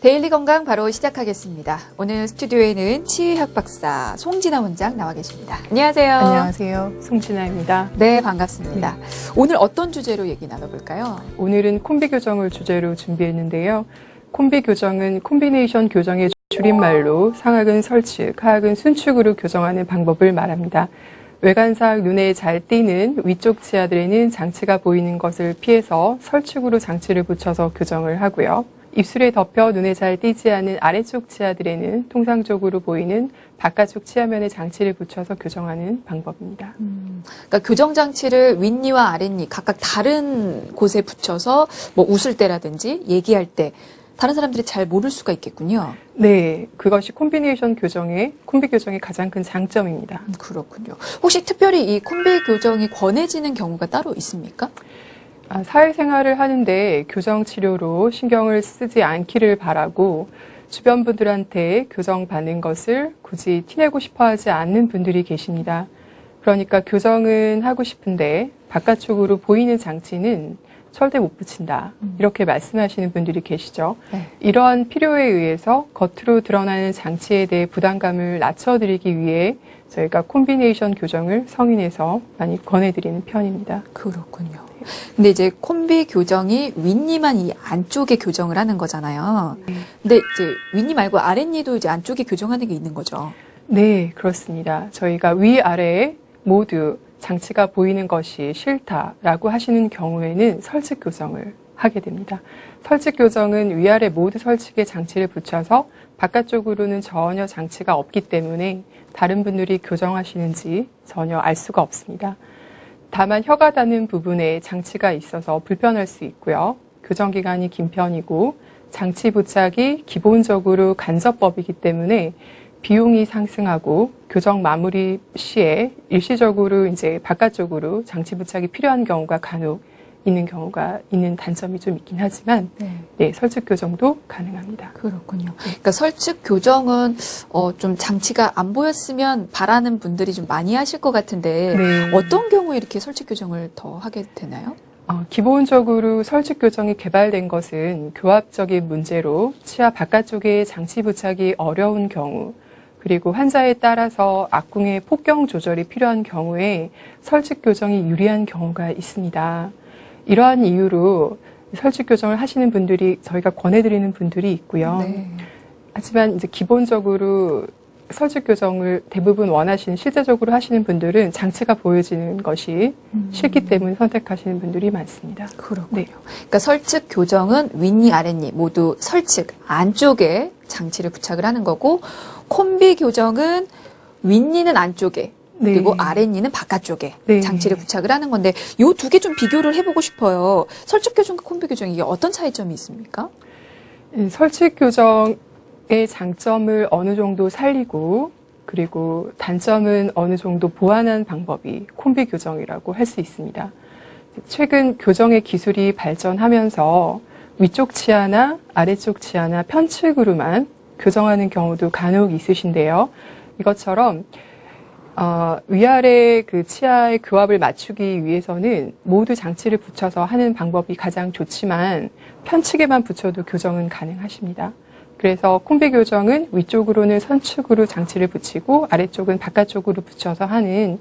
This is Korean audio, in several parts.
데일리 건강 바로 시작하겠습니다. 오늘 스튜디오에는 치의학 박사 송진아 원장 나와 계십니다. 안녕하세요. 안녕하세요. 송진아입니다. 네, 반갑습니다. 오늘 어떤 주제로 얘기 나눠볼까요? 오늘은 콤비 교정을 주제로 준비했는데요. 콤비 교정은 콤비네이션 교정의 줄임말로 상악은 설측, 하악은 순축으로 교정하는 방법을 말합니다. 외관상 눈에 잘 띄는 위쪽 치아들에는 장치가 보이는 것을 피해서 설축으로 장치를 붙여서 교정을 하고요. 입술에 덮여 눈에 잘 띄지 않은 아래쪽 치아들에는 통상적으로 보이는 바깥쪽 치아면에 장치를 붙여서 교정하는 방법입니다. 그러니까 교정 장치를 윗니와 아랫니 각각 다른 곳에 붙여서 뭐 웃을 때라든지 얘기할 때 다른 사람들이 잘 모를 수가 있겠군요. 네, 그것이 콤비 교정의 가장 큰 장점입니다. 그렇군요. 혹시 특별히 이 콤비 교정이 권해지는 경우가 따로 있습니까? 사회생활을 하는데 교정 치료로 신경을 쓰지 않기를 바라고 주변 분들한테 교정 받는 것을 굳이 티내고 싶어 하지 않는 분들이 계십니다. 그러니까 교정은 하고 싶은데 바깥쪽으로 보이는 장치는 절대 못 붙인다. 이렇게 말씀하시는 분들이 계시죠. 네. 이러한 필요에 의해서 겉으로 드러나는 장치에 대해 부담감을 낮춰드리기 위해 저희가 콤비네이션 교정을 성인에서 많이 권해드리는 편입니다. 그렇군요. 근데 이제 콤비 교정이 윗니만 이 안쪽에 교정을 하는 거잖아요. 근데 이제 윗니 말고 아랫니도 이제 안쪽에 교정하는 게 있는 거죠. 네, 그렇습니다. 저희가 위아래에 모두 장치가 보이는 것이 싫다라고 하시는 경우에는 설측 교정을 하게 됩니다. 설측 교정은 위아래 모두 설측에 장치를 붙여서 바깥쪽으로는 전혀 장치가 없기 때문에 다른 분들이 교정하시는지 전혀 알 수가 없습니다. 다만 혀가 닿는 부분에 장치가 있어서 불편할 수 있고요. 교정 기간이 긴 편이고 장치 부착이 기본적으로 간접법이기 때문에 비용이 상승하고 교정 마무리 시에 일시적으로 이제 바깥쪽으로 장치 부착이 필요한 경우가 간혹 있는 단점이 좀 있긴 하지만 네, 설측 교정도 가능합니다. 그렇군요. 그러니까 설측 교정은 좀 장치가 안 보였으면 바라는 분들이 좀 많이 하실 것 같은데 네. 어떤 경우에 이렇게 설측 교정을 더 하게 되나요? 기본적으로 설측 교정이 개발된 것은 교합적인 문제로 치아 바깥쪽에 장치 부착이 어려운 경우 그리고 환자에 따라서 악궁의 폭경 조절이 필요한 경우에 설측 교정이 유리한 경우가 있습니다. 이러한 이유로 설측 교정을 하시는 분들이 저희가 권해드리는 분들이 있고요. 네. 하지만 이제 기본적으로 설측 교정을 대부분 원하시는 실제적으로 하시는 분들은 장치가 보여지는 것이 싫기 때문에 선택하시는 분들이 많습니다. 그렇군요. 네. 그러니까 설측 교정은 윗니, 아랫니 모두 설측 안쪽에 장치를 부착을 하는 거고 콤비 교정은 윗니는 안쪽에 그리고 네. 아랫니는 바깥쪽에 네. 장치를 부착을 하는 건데 이 두 개 좀 비교를 해보고 싶어요. 설측 교정과 콤비 교정 이게 어떤 차이점이 있습니까? 설측 교정의 장점을 어느 정도 살리고 그리고 단점은 어느 정도 보완한 방법이 콤비 교정이라고 할 수 있습니다. 최근 교정의 기술이 발전하면서 위쪽 치아나 아래쪽 치아나 편측으로만 교정하는 경우도 간혹 있으신데요. 이것처럼 위아래 그 치아의 교합을 맞추기 위해서는 모두 장치를 붙여서 하는 방법이 가장 좋지만 편측에만 붙여도 교정은 가능하십니다. 그래서 콤비 교정은 위쪽으로는 선축으로 장치를 붙이고 아래쪽은 바깥쪽으로 붙여서 하는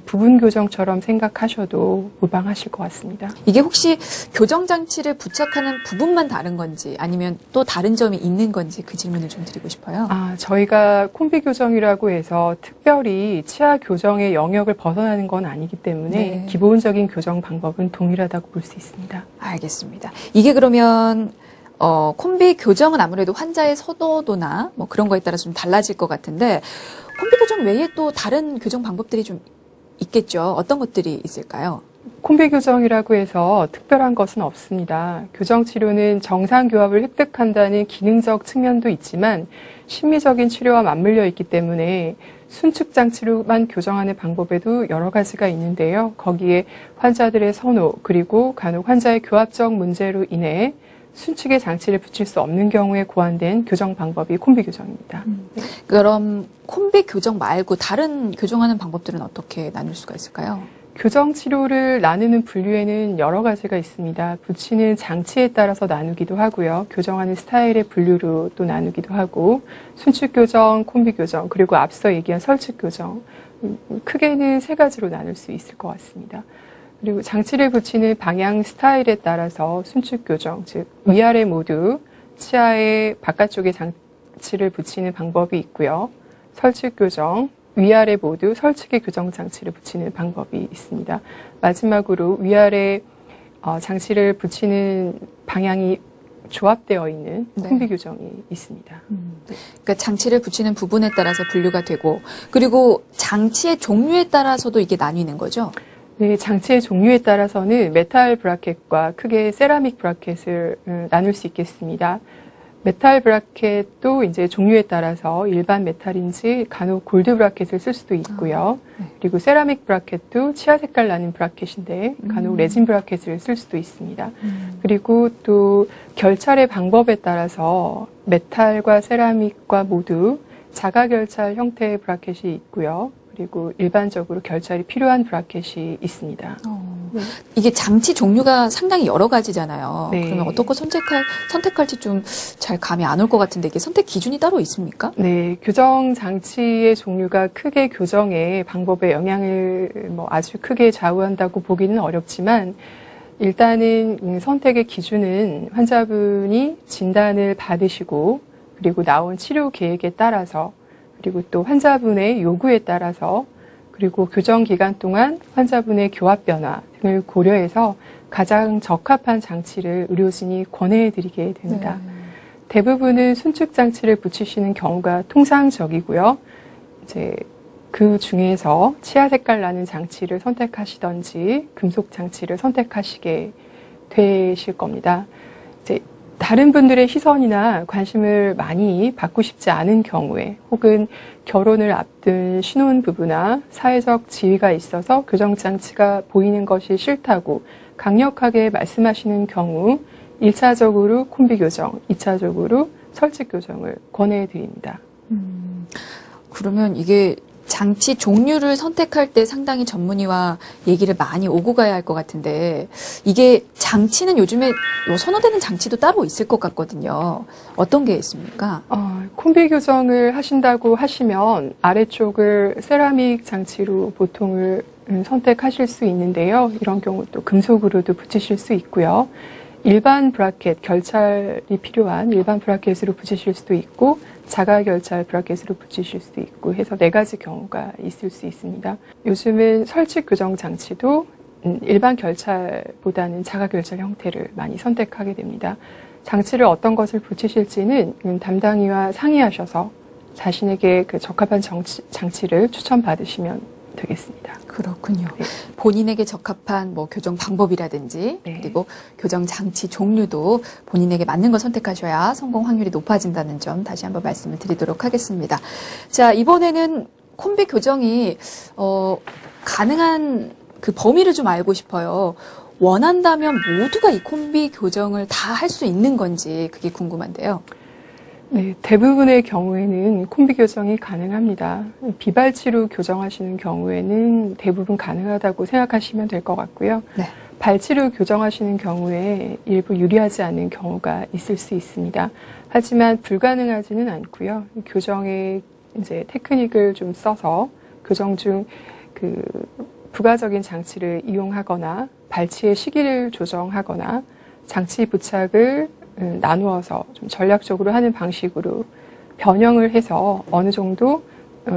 부분 교정처럼 생각하셔도 무방하실 것 같습니다. 이게 혹시 교정 장치를 부착하는 부분만 다른 건지 아니면 또 다른 점이 있는 건지 그 질문을 좀 드리고 싶어요. 저희가 콤비 교정이라고 해서 특별히 치아 교정의 영역을 벗어나는 건 아니기 때문에 네. 기본적인 교정 방법은 동일하다고 볼 수 있습니다. 알겠습니다. 이게 그러면 콤비 교정은 아무래도 환자의 선호도나 뭐 그런 거에 따라 좀 달라질 것 같은데 콤비 교정 외에 또 다른 교정 방법들이 좀 있겠죠. 어떤 것들이 있을까요? 콤비 교정이라고 해서 특별한 것은 없습니다. 교정 치료는 정상 교합을 획득한다는 기능적 측면도 있지만 심미적인 치료와 맞물려 있기 때문에 순축 장치로만 교정하는 방법에도 여러 가지가 있는데요. 거기에 환자들의 선호 그리고 간혹 환자의 교합적 문제로 인해 순축의 장치를 붙일 수 없는 경우에 고안된 교정 방법이 콤비 교정입니다. 네. 그럼 콤비 교정 말고 다른 교정하는 방법들은 어떻게 나눌 수가 있을까요? 교정 치료를 나누는 분류에는 여러 가지가 있습니다. 붙이는 장치에 따라서 나누기도 하고요. 교정하는 스타일의 분류로 또 나누기도 하고, 순축 교정, 콤비 교정, 그리고 앞서 얘기한 설치 교정, 크게는 세 가지로 나눌 수 있을 것 같습니다. 그리고 장치를 붙이는 방향 스타일에 따라서 순축 교정, 즉 위아래 모두 치아의 바깥쪽에 장치를 붙이는 방법이 있고요. 설치 교정, 위아래 모두 설치계 교정 장치를 붙이는 방법이 있습니다. 마지막으로 위아래 장치를 붙이는 방향이 조합되어 있는 콤비 교정이 있습니다. 그러니까 장치를 붙이는 부분에 따라서 분류가 되고, 그리고 장치의 종류에 따라서도 이게 나뉘는 거죠? 네, 장치의 종류에 따라서는 메탈 브라켓과 크게 세라믹 브라켓을 나눌 수 있겠습니다. 메탈 브라켓도 이제 종류에 따라서 일반 메탈인지 간혹 골드 브라켓을 쓸 수도 있고요. 그리고 세라믹 브라켓도 치아 색깔 나는 브라켓인데 간혹 레진 브라켓을 쓸 수도 있습니다. 그리고 또 결찰의 방법에 따라서 메탈과 세라믹과 모두 자가 결찰 형태의 브라켓이 있고요. 그리고 일반적으로 결찰이 필요한 브라켓이 있습니다. 네. 이게 장치 종류가 상당히 여러 가지잖아요. 네. 그러면 어떤 거 선택할지 좀 잘 감이 안 올 것 같은데, 이게 선택 기준이 따로 있습니까? 네, 교정 장치의 종류가 크게 교정의 방법에 영향을 아주 크게 좌우한다고 보기는 어렵지만, 일단은 선택의 기준은 환자분이 진단을 받으시고, 그리고 나온 치료 계획에 따라서, 그리고 또 환자분의 요구에 따라서, 그리고 교정 기간 동안 환자분의 교합 변화 등을 고려해서 가장 적합한 장치를 의료진이 권해드리게 됩니다. 대부분은 순축 장치를 붙이시는 경우가 통상적이고요. 이제 그 중에서 치아 색깔 나는 장치를 선택하시던지 금속 장치를 선택하시게 되실 겁니다. 이제 다른 분들의 시선이나 관심을 많이 받고 싶지 않은 경우에, 혹은 결혼을 앞둔 신혼부부나 사회적 지위가 있어서 교정장치가 보이는 것이 싫다고 강력하게 말씀하시는 경우 1차적으로 콤비 교정, 2차적으로 설치 교정을 권해드립니다. 그러면 이게 장치 종류를 선택할 때 상당히 전문의와 얘기를 많이 오고 가야 할 것 같은데, 이게 장치는 요즘에 선호되는 장치도 따로 있을 것 같거든요. 어떤 게 있습니까? 콤비 교정을 하신다고 하시면 아래쪽을 세라믹 장치로 보통을 선택하실 수 있는데요. 이런 경우 또 금속으로도 붙이실 수 있고요. 일반 브라켓, 결찰이 필요한 일반 브라켓으로 붙이실 수도 있고, 자가 결찰 브라켓으로 붙이실 수도 있고 해서 4가지 경우가 있을 수 있습니다. 요즘은 설치 교정 장치도 일반 결찰보다는 자가 결찰 형태를 많이 선택하게 됩니다. 장치를 어떤 것을 붙이실지는 담당의와 상의하셔서 자신에게 그 적합한 장치를 추천받으시면 되겠습니다. 그렇군요. 네. 본인에게 적합한 교정 방법이라든지, 네. 그리고 교정 장치 종류도 본인에게 맞는 걸 선택하셔야 성공 확률이 높아진다는 점 다시 한번 말씀을 드리도록 하겠습니다. 자, 이번에는 콤비 교정이 가능한 그 범위를 좀 알고 싶어요. 원한다면 모두가 이 콤비 교정을 다 할 수 있는 건지 그게 궁금한데요. 네, 대부분의 경우에는 콤비 교정이 가능합니다. 비발치로 교정하시는 경우에는 대부분 가능하다고 생각하시면 될 것 같고요. 네. 발치로 교정하시는 경우에 일부 유리하지 않은 경우가 있을 수 있습니다. 하지만 불가능하지는 않고요. 교정의 이제 테크닉을 좀 써서 교정 중 그 부가적인 장치를 이용하거나 발치의 시기를 조정하거나 장치 부착을 나누어서 좀 전략적으로 하는 방식으로 변형을 해서 어느 정도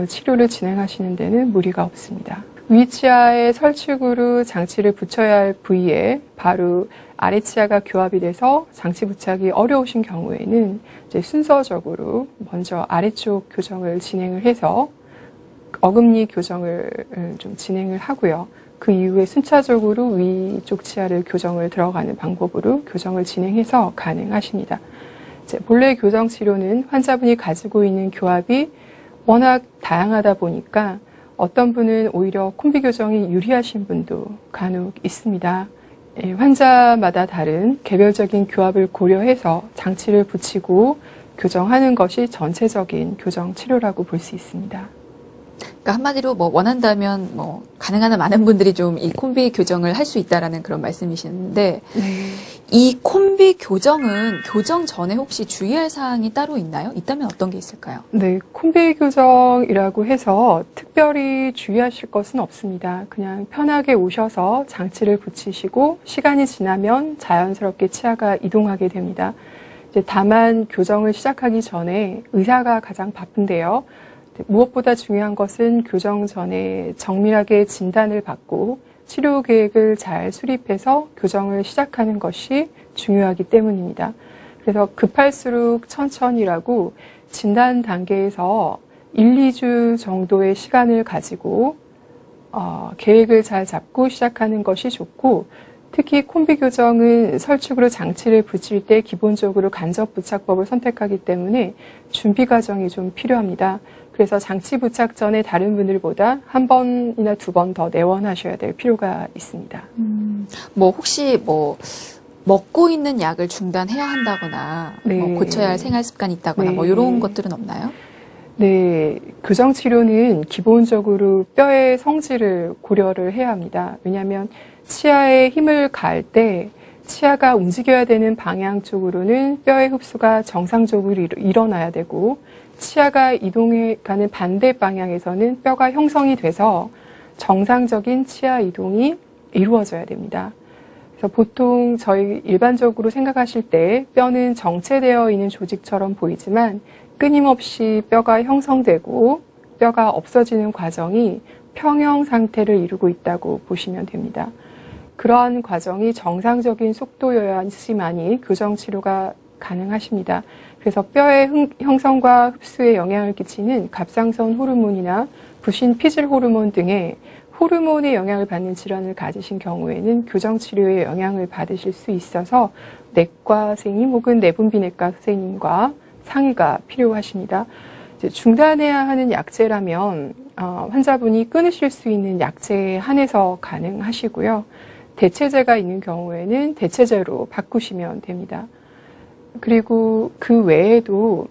치료를 진행하시는 데는 무리가 없습니다. 위치아의 설축으로 장치를 붙여야 할 부위에 바로 아래치아가 교합이 돼서 장치 부착이 어려우신 경우에는 이제 순서적으로 먼저 아래쪽 교정을 진행을 해서 어금니 교정을 좀 진행을 하고요. 그 이후에 순차적으로 위쪽 치아를 교정을 들어가는 방법으로 교정을 진행해서 가능하십니다. 이제 본래 교정 치료는 환자분이 가지고 있는 교합이 워낙 다양하다 보니까 어떤 분은 오히려 콤비 교정이 유리하신 분도 간혹 있습니다. 환자마다 다른 개별적인 교합을 고려해서 장치를 붙이고 교정하는 것이 전체적인 교정 치료라고 볼 수 있습니다. 그러니까 한마디로 뭐 원한다면 뭐 가능한 한 많은 분들이 좀 이 콤비 교정을 할 수 있다라는 그런 말씀이시는데 네. 이 콤비 교정은 교정 전에 혹시 주의할 사항이 따로 있나요? 있다면 어떤 게 있을까요? 네, 콤비 교정이라고 해서 특별히 주의하실 것은 없습니다. 그냥 편하게 오셔서 장치를 붙이시고 시간이 지나면 자연스럽게 치아가 이동하게 됩니다. 이제 다만 교정을 시작하기 전에 의사가 가장 바쁜데요. 무엇보다 중요한 것은 교정 전에 정밀하게 진단을 받고 치료 계획을 잘 수립해서 교정을 시작하는 것이 중요하기 때문입니다. 그래서 급할수록 천천히라고 진단 단계에서 1, 2주 정도의 시간을 가지고 계획을 잘 잡고 시작하는 것이 좋고, 특히 콤비 교정은 설축으로 장치를 붙일 때 기본적으로 간접 부착법을 선택하기 때문에 준비 과정이 좀 필요합니다. 그래서 장치 부착 전에 다른 분들보다 한 번이나 두 번 더 내원하셔야 될 필요가 있습니다. 뭐 혹시 뭐 먹고 있는 약을 중단해야 한다거나 네. 뭐 고쳐야 할 생활 습관이 있다거나 네. 뭐 이런 것들은 없나요? 네, 교정 치료는 기본적으로 뼈의 성질을 고려를 해야 합니다. 왜냐하면 치아에 힘을 가할 때 치아가 움직여야 되는 방향 쪽으로는 뼈의 흡수가 정상적으로 일어나야 되고, 치아가 이동해 가는 반대 방향에서는 뼈가 형성이 돼서 정상적인 치아 이동이 이루어져야 됩니다. 그래서 보통 저희 일반적으로 생각하실 때 뼈는 정체되어 있는 조직처럼 보이지만 끊임없이 뼈가 형성되고 뼈가 없어지는 과정이 평형 상태를 이루고 있다고 보시면 됩니다. 그러한 과정이 정상적인 속도여야지만이 교정 치료가 가능하십니다. 그래서 뼈의 형성과 흡수에 영향을 끼치는 갑상선 호르몬이나 부신 피질 호르몬 등의 호르몬의 영향을 받는 질환을 가지신 경우에는 교정 치료에 영향을 받으실 수 있어서 내과 선생님 혹은 내분비내과 선생님과 상의가 필요하십니다. 이제 중단해야 하는 약제라면 환자분이 끊으실 수 있는 약제에 한해서 가능하시고요. 대체제가 있는 경우에는 대체제로 바꾸시면 됩니다. 그리고 그 외에도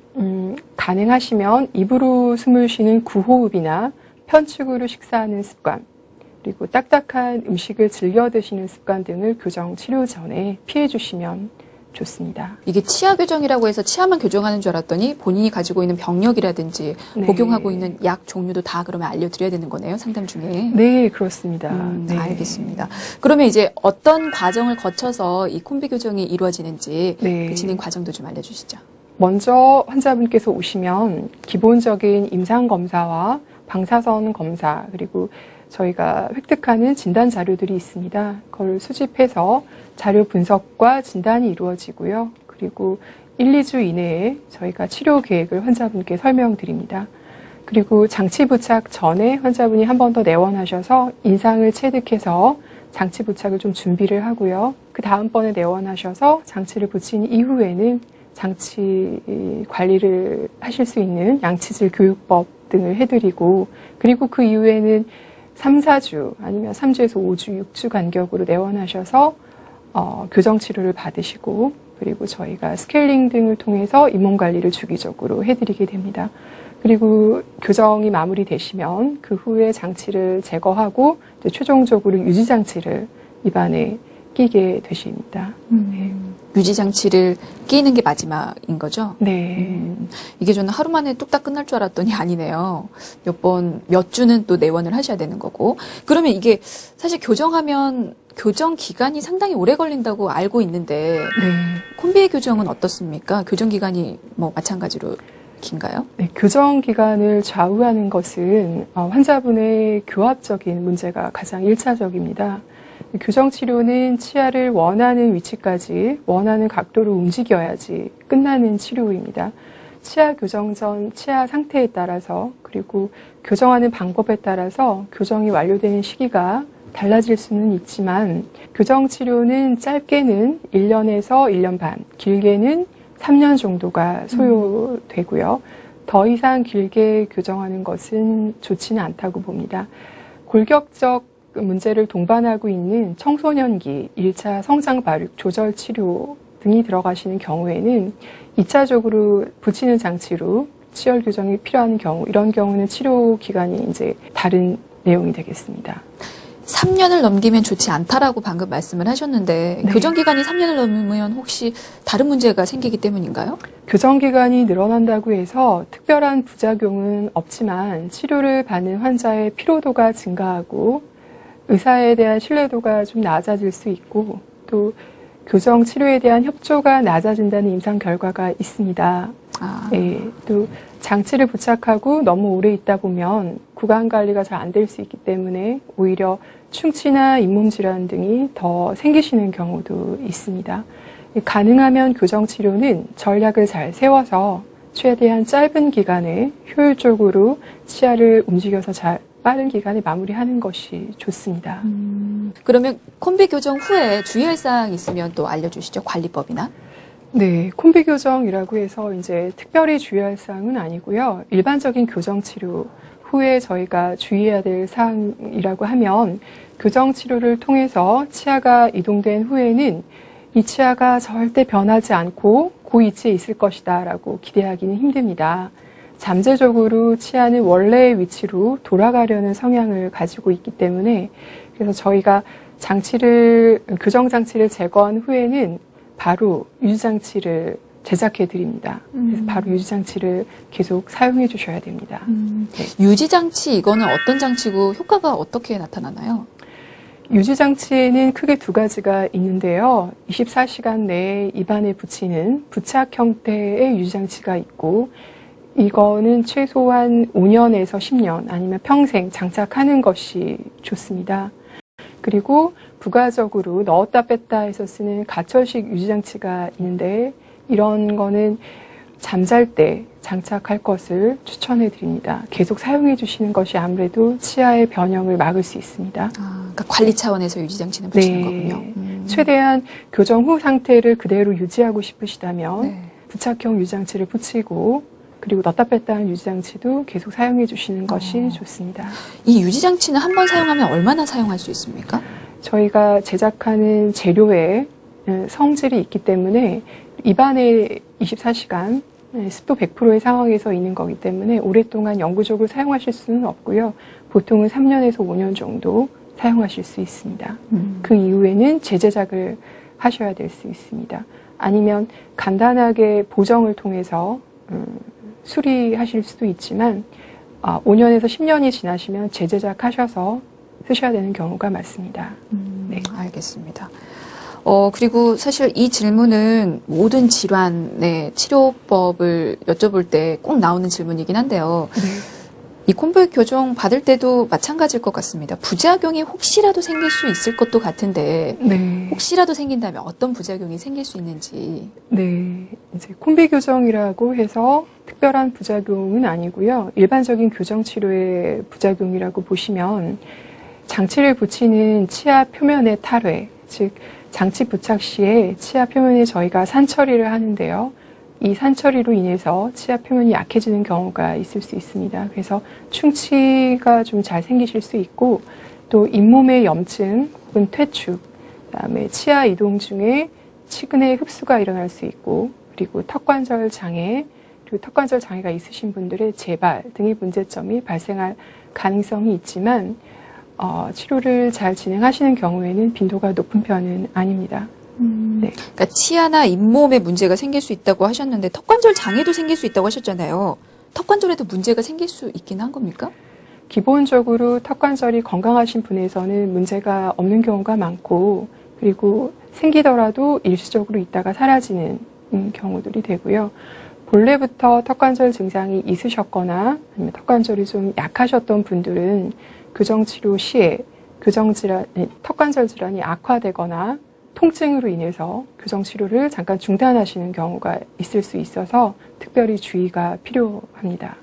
가능하시면 입으로 숨을 쉬는 구호흡이나 편축으로 식사하는 습관, 그리고 딱딱한 음식을 즐겨 드시는 습관 등을 교정 치료 전에 피해 주시면 좋습니다. 이게 치아 교정이라고 해서 치아만 교정하는 줄 알았더니 본인이 가지고 있는 병력이라든지 네. 복용하고 있는 약 종류도 다 그러면 알려드려야 되는 거네요, 상담 중에. 네, 그렇습니다. 네. 알겠습니다. 그러면 이제 어떤 과정을 거쳐서 이 콤비 교정이 이루어지는지 네. 그 진행 과정도 좀 알려주시죠. 먼저 환자분께서 오시면 기본적인 임상 검사와 방사선 검사, 그리고 저희가 획득하는 진단 자료들이 있습니다. 그걸 수집해서 자료 분석과 진단이 이루어지고요. 그리고 1, 2주 이내에 저희가 치료 계획을 환자분께 설명드립니다. 그리고 장치 부착 전에 환자분이 한 번 더 내원하셔서 인상을 체득해서 장치 부착을 좀 준비를 하고요. 그 다음번에 내원하셔서 장치를 붙인 이후에는 장치 관리를 하실 수 있는 양치질 교육법 등을 해드리고, 그리고 그 이후에는 3, 4주 아니면 3주에서 5주, 6주 간격으로 내원하셔서 교정 치료를 받으시고, 그리고 저희가 스케일링 등을 통해서 잇몸 관리를 주기적으로 해드리게 됩니다. 그리고 교정이 마무리되시면 그 후에 장치를 제거하고 이제 최종적으로 유지 장치를 입안에 끼게 되십니다. 네. 유지 장치를 끼는 게 마지막인 거죠? 네. 이게 저는 하루 만에 뚝딱 끝날 줄 알았더니 아니네요. 몇 주는 또 내원을 하셔야 되는 거고. 그러면 이게 사실 교정하면 교정 기간이 상당히 오래 걸린다고 알고 있는데 네. 콤비의 교정은 어떻습니까? 교정 기간이 뭐 마찬가지로 긴가요? 네, 교정 기간을 좌우하는 것은 환자분의 교합적인 문제가 가장 1차적입니다. 교정 치료는 치아를 원하는 위치까지 원하는 각도로 움직여야지 끝나는 치료입니다. 치아 교정 전 치아 상태에 따라서, 그리고 교정하는 방법에 따라서 교정이 완료되는 시기가 달라질 수는 있지만, 교정 치료는 짧게는 1년에서 1년 반, 길게는 3년 정도가 소요되고요. 더 이상 길게 교정하는 것은 좋지는 않다고 봅니다. 골격적 문제를 동반하고 있는 청소년기 1차 성장 발육 조절 치료 등이 들어가시는 경우에는 2차적으로 붙이는 장치로 치열 교정이 필요한 경우, 이런 경우는 치료 기간이 이제 다른 내용이 되겠습니다. 3년을 넘기면 좋지 않다라고 방금 말씀을 하셨는데 네. 교정 기간이 3년을 넘으면 혹시 다른 문제가 생기기 때문인가요? 교정 기간이 늘어난다고 해서 특별한 부작용은 없지만 치료를 받는 환자의 피로도가 증가하고 의사에 대한 신뢰도가 좀 낮아질 수 있고 또 교정 치료에 대한 협조가 낮아진다는 임상 결과가 있습니다. 예, 또 장치를 부착하고 너무 오래 있다 보면 구강 관리가 잘 안 될 수 있기 때문에 오히려 충치나 잇몸 질환 등이 더 생기시는 경우도 있습니다. 가능하면 교정 치료는 전략을 잘 세워서 최대한 짧은 기간에 효율적으로 치아를 움직여서 잘 빠른 기간에 마무리하는 것이 좋습니다. 그러면 콤비 교정 후에 주의할 사항 있으면 또 알려주시죠. 관리법이나. 네, 콤비 교정이라고 해서 이제 특별히 주의할 사항은 아니고요. 일반적인 교정 치료 후에 저희가 주의해야 될 사항이라고 하면 교정 치료를 통해서 치아가 이동된 후에는 이 치아가 절대 변하지 않고 그 위치에 있을 것이다 라고 기대하기는 힘듭니다. 잠재적으로 치아는 원래의 위치로 돌아가려는 성향을 가지고 있기 때문에 그래서 저희가 교정 장치를 제거한 후에는 바로 유지장치를 제작해 드립니다. 그래서 바로 유지장치를 계속 사용해 주셔야 됩니다. 네. 유지장치 이거는 어떤 장치고 효과가 어떻게 나타나나요? 유지장치에는 크게 두 가지가 있는데요. 24시간 내에 입안에 붙이는 부착 형태의 유지장치가 있고 이거는 최소한 5년에서 10년 아니면 평생 장착하는 것이 좋습니다. 그리고 부가적으로 넣었다 뺐다 해서 쓰는 가철식 유지장치가 있는데 이런 거는 잠잘 때 장착할 것을 추천해 드립니다. 계속 사용해 주시는 것이 아무래도 치아의 변형을 막을 수 있습니다. 그러니까 관리 차원에서 유지장치는 붙이는 네. 거군요. 최대한 교정 후 상태를 그대로 유지하고 싶으시다면 네. 부착형 유지장치를 붙이고 그리고 넣었다 뺐다 하는 유지장치도 계속 사용해 주시는 것이 좋습니다. 이 유지장치는 한 번 사용하면 얼마나 사용할 수 있습니까? 저희가 제작하는 재료에 성질이 있기 때문에 입안에 24시간 습도 100%의 상황에서 있는 거기 때문에 오랫동안 영구적으로 사용하실 수는 없고요. 보통은 3년에서 5년 정도 사용하실 수 있습니다. 그 이후에는 재제작을 하셔야 될 수 있습니다. 아니면 간단하게 보정을 통해서 수리하실 수도 있지만 5년에서 10년이 지나시면 재제작하셔서 쓰셔야 되는 경우가 많습니다. 네. 알겠습니다. 그리고 사실 이 질문은 모든 질환의 치료법을 여쭤볼 때 꼭 나오는 질문이긴 한데요. 네. 이 콤비 교정 받을 때도 마찬가지일 것 같습니다. 부작용이 혹시라도 생길 수 있을 것도 같은데 네. 혹시라도 생긴다면 어떤 부작용이 생길 수 있는지. 네. 이제 콤비 교정이라고 해서 특별한 부작용은 아니고요. 일반적인 교정 치료의 부작용이라고 보시면 장치를 붙이는 치아 표면의 탈회, 즉 장치 부착 시에 치아 표면에 저희가 산처리를 하는데요. 이 산처리로 인해서 치아 표면이 약해지는 경우가 있을 수 있습니다. 그래서 충치가 좀 잘 생기실 수 있고 또 잇몸의 염증 혹은 퇴축, 그다음에 치아 이동 중에 치근의 흡수가 일어날 수 있고 그리고 턱관절 장애, 그리고 턱관절 장애가 있으신 분들의 재발 등의 문제점이 발생할 가능성이 있지만 치료를 잘 진행하시는 경우에는 빈도가 높은 편은 아닙니다. 네. 그러니까 치아나 잇몸에 문제가 생길 수 있다고 하셨는데 턱관절 장애도 생길 수 있다고 하셨잖아요. 턱관절에도 문제가 생길 수 있긴 한 겁니까? 기본적으로 턱관절이 건강하신 분에서는 문제가 없는 경우가 많고 그리고 생기더라도 일시적으로 있다가 사라지는 경우들이 되고요. 본래부터 턱관절 증상이 있으셨거나 아니면 턱관절이 좀 약하셨던 분들은 교정치료 시에 턱관절 질환이 악화되거나 통증으로 인해서 교정치료를 잠깐 중단하시는 경우가 있을 수 있어서 특별히 주의가 필요합니다.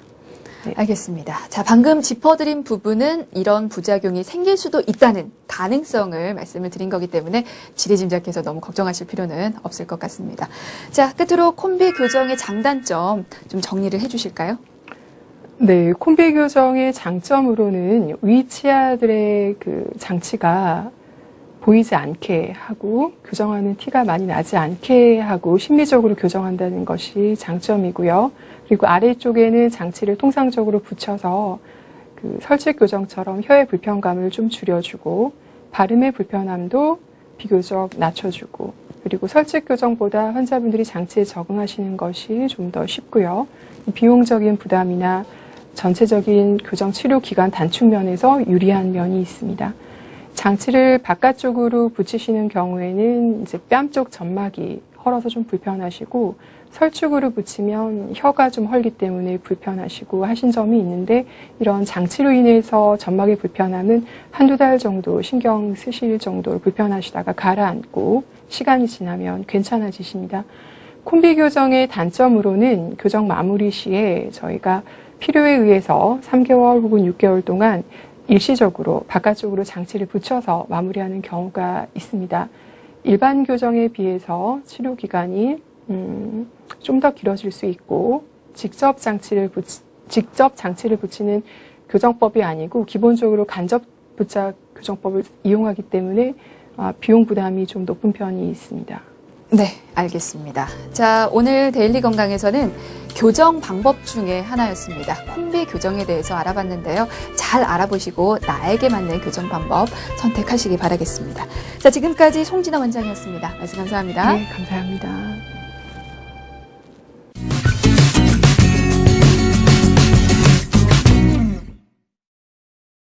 네. 알겠습니다. 자, 방금 짚어드린 부분은 이런 부작용이 생길 수도 있다는 가능성을 말씀을 드린 거기 때문에 지레짐작해서 너무 걱정하실 필요는 없을 것 같습니다. 자, 끝으로 콤비 교정의 장단점 좀 정리를 해주실까요? 네, 콤비 교정의 장점으로는 위 치아들의 그 장치가 보이지 않게 하고 교정하는 티가 많이 나지 않게 하고 심리적으로 교정한다는 것이 장점이고요. 그리고 아래쪽에는 장치를 통상적으로 붙여서 그 설치 교정처럼 혀의 불편감을 좀 줄여주고 발음의 불편함도 비교적 낮춰주고, 그리고 설치 교정보다 환자분들이 장치에 적응하시는 것이 좀 더 쉽고요. 비용적인 부담이나 전체적인 교정 치료 기간 단축 면에서 유리한 면이 있습니다. 장치를 바깥쪽으로 붙이시는 경우에는 이제 뺨 쪽 점막이 헐어서 좀 불편하시고, 설축으로 붙이면 혀가 좀 헐기 때문에 불편하시고 하신 점이 있는데, 이런 장치로 인해서 점막의 불편함은 한두 달 정도 신경 쓰실 정도로 불편하시다가 가라앉고 시간이 지나면 괜찮아지십니다. 콤비 교정의 단점으로는 교정 마무리 시에 저희가 필요에 의해서 3개월 혹은 6개월 동안 일시적으로 바깥쪽으로 장치를 붙여서 마무리하는 경우가 있습니다. 일반 교정에 비해서 치료 기간이 좀 더 길어질 수 있고, 직접 장치를 붙이는 교정법이 아니고 기본적으로 간접 부착 교정법을 이용하기 때문에 비용 부담이 좀 높은 편이 있습니다. 네, 알겠습니다. 자, 오늘 데일리 건강에서는 교정 방법 중에 하나였습니다. 콤비 교정에 대해서 알아봤는데요. 잘 알아보시고 나에게 맞는 교정 방법 선택하시기 바라겠습니다. 자, 지금까지 송진아 원장이었습니다. 말씀 감사합니다. 네, 감사합니다.